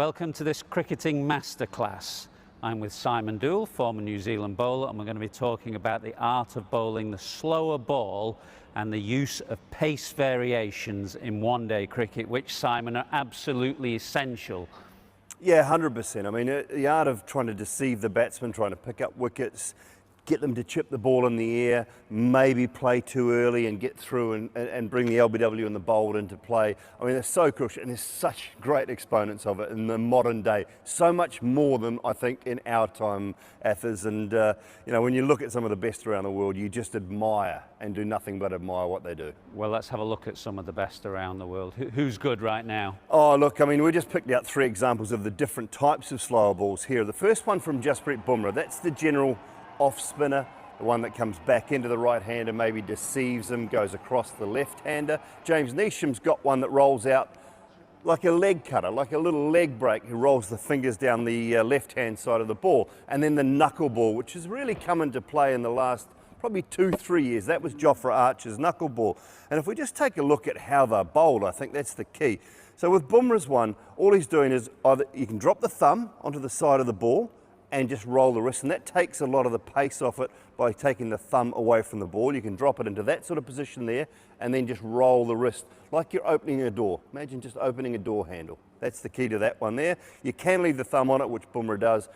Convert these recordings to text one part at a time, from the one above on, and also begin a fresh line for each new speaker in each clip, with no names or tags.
Welcome to this cricketing masterclass. I'm with Simon Doull, former New Zealand bowler, and we're going to be talking about the art of bowling the slower ball and the use of pace variations in one-day cricket, which, Simon, are absolutely essential.
Yeah, 100%. I mean, the art of trying to deceive the batsman, trying to pick up wickets, get them to chip the ball in the air, maybe play too early and get through and bring the LBW and the bowled into play. I mean, they're so crucial, and there's such great exponents of it in the modern day. So much more than, I think, in our time, Athers. And, you know, when you look at some of the best around the world, you just admire and do nothing but admire what they do.
Well, let's have a look at some of the best around the world. Who's good right now?
Oh, look, I mean, we just picked out 3 examples of the different types of slower balls here. The first one from Jasprit Bumrah, that's the general off spinner, the one that comes back into the right hander, maybe deceives him, goes across the left hander. James Neesham's got one that rolls out like a leg cutter, like a little leg break, who rolls the fingers down the left hand side of the ball. And then the knuckleball, which has really come into play in the last probably 2-3 years. That was Jofra Archer's knuckleball. And if we just take a look at how they're bowled, I think that's the key. So with Bumrah's one, all he's doing is either you can drop the thumb onto the side of the ball and just roll the wrist, and that takes a lot of the pace off it by taking the thumb away from the ball. You can drop it into that sort of position there and then just roll the wrist like you're opening a door. Imagine just opening a door handle. That's the key to that one there. You can leave the thumb on it, which Bumrah does,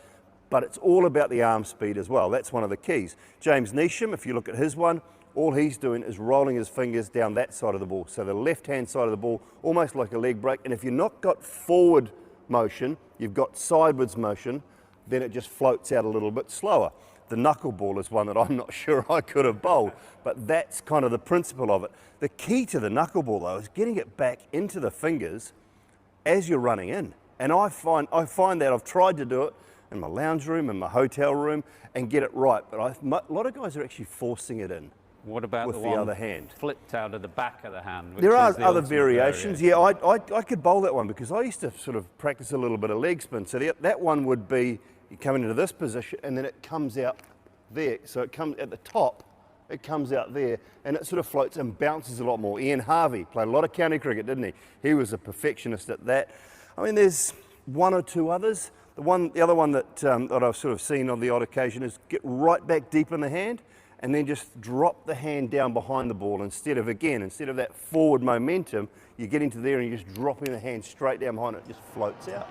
but it's all about the arm speed as well. That's one of the keys. James Neesham, if you look at his one, all he's doing is rolling his fingers down that side of the ball. So the left-hand side of the ball, almost like a leg break. And if you've not got forward motion, you've got sideways motion, then it just floats out a little bit slower. The knuckleball is one that I'm not sure I could have bowled, but that's kind of the principle of it. The key to the knuckleball, though, is getting it back into the fingers as you're running in. And I find that I've tried to do it in my lounge room, in my hotel room, and get it right, but a lot of guys are actually forcing it in.
What about
with
the
other hand?
Flipped out of the back of the hand?
There are other variations. Yeah, I could bowl that one because I used to sort of practice a little bit of leg spin. So that one would be, you come into this position and then it comes out there. So it comes at the top, it comes out there and it sort of floats and bounces a lot more. Ian Harvey played a lot of county cricket, didn't he? He was a perfectionist at that. I mean, there's 1 or 2 others. The other one that I've sort of seen on the odd occasion is get right back deep in the hand and then just drop the hand down behind the ball instead of that forward momentum, you get into there and you're just dropping the hand straight down behind it, it just floats out.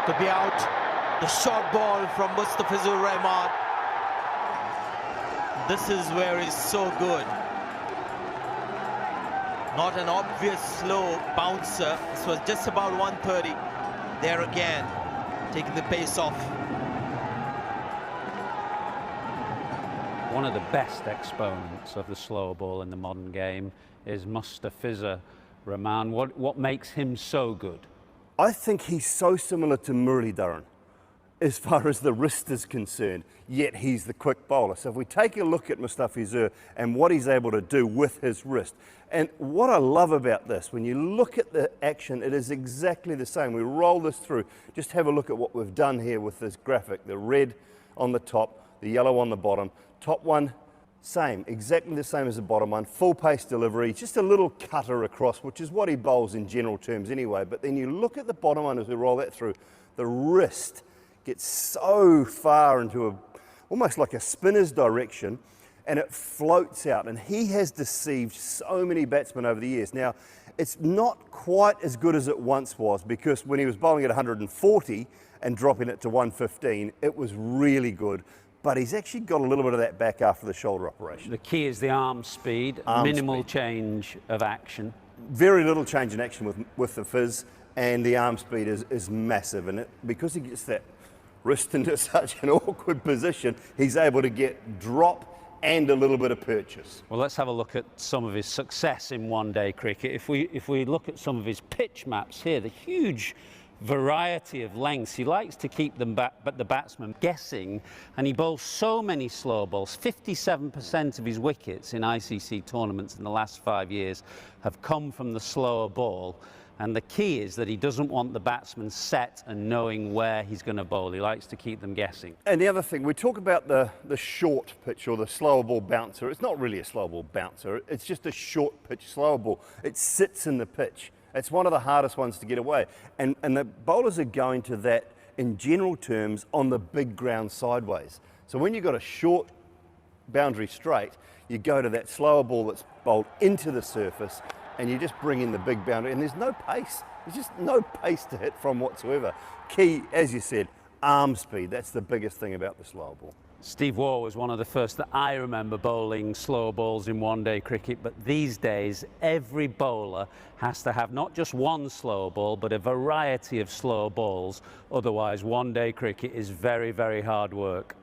To be out, the short ball from Mustafizur Rahman. This is where he's so good. Not an obvious slow bouncer. This was just about 130. There again, taking the pace off.
One of the best exponents of the slower ball in the modern game is Mustafizur Rahman. What makes him so good?
I think he's so similar to Muralidharan as far as the wrist is concerned, yet he's the quick bowler. So if we take a look at Mustafizur and what he's able to do with his wrist, and what I love about this, when you look at the action, it is exactly the same. We roll this through. Just have a look at what we've done here with this graphic. The red on the top, the yellow on the bottom. Top one, same, exactly the same as the bottom one. Full pace delivery, just a little cutter across, which is what he bowls in general terms anyway. But then you look at the bottom one as we roll that through, the wrist gets so far into almost like a spinner's direction, and it floats out. And he has deceived so many batsmen over the years. Now, it's not quite as good as it once was, because when he was bowling at 140 and dropping it to 115, it was really good. But he's actually got a little bit of that back after the shoulder operation.
The key is the arm speed, minimal change of action.
Very little change in action with the fizz, and the arm speed is massive. And because he gets that wrist into such an awkward position, he's able to get drop and a little bit of purchase.
Well, let's have a look at some of his success in one-day cricket. If we look at some of his pitch maps here, the huge variety of lengths. He likes to keep them back, but the batsman guessing, and he bowls so many slow balls. 57% of his wickets in ICC tournaments in the last 5 years have come from the slower ball. And the key is that he doesn't want the batsman set and knowing where he's going to bowl. He likes to keep them guessing.
And the other thing, we talk about the short pitch or the slower ball bouncer. It's not really a slower ball bouncer. It's just a short pitch slower ball. It sits in the pitch. It's one of the hardest ones to get away. And the bowlers are going to that, in general terms, on the big ground sideways. So when you've got a short boundary straight, you go to that slower ball that's bowled into the surface, and you just bring in the big boundary, and there's no pace. There's just no pace to hit from whatsoever. Key, as you said, arm speed. That's the biggest thing about the slower ball.
Steve Waugh was one of the first that I remember bowling slow balls in one-day cricket, but these days every bowler has to have not just one slow ball but a variety of slow balls, otherwise one-day cricket is very, very hard work.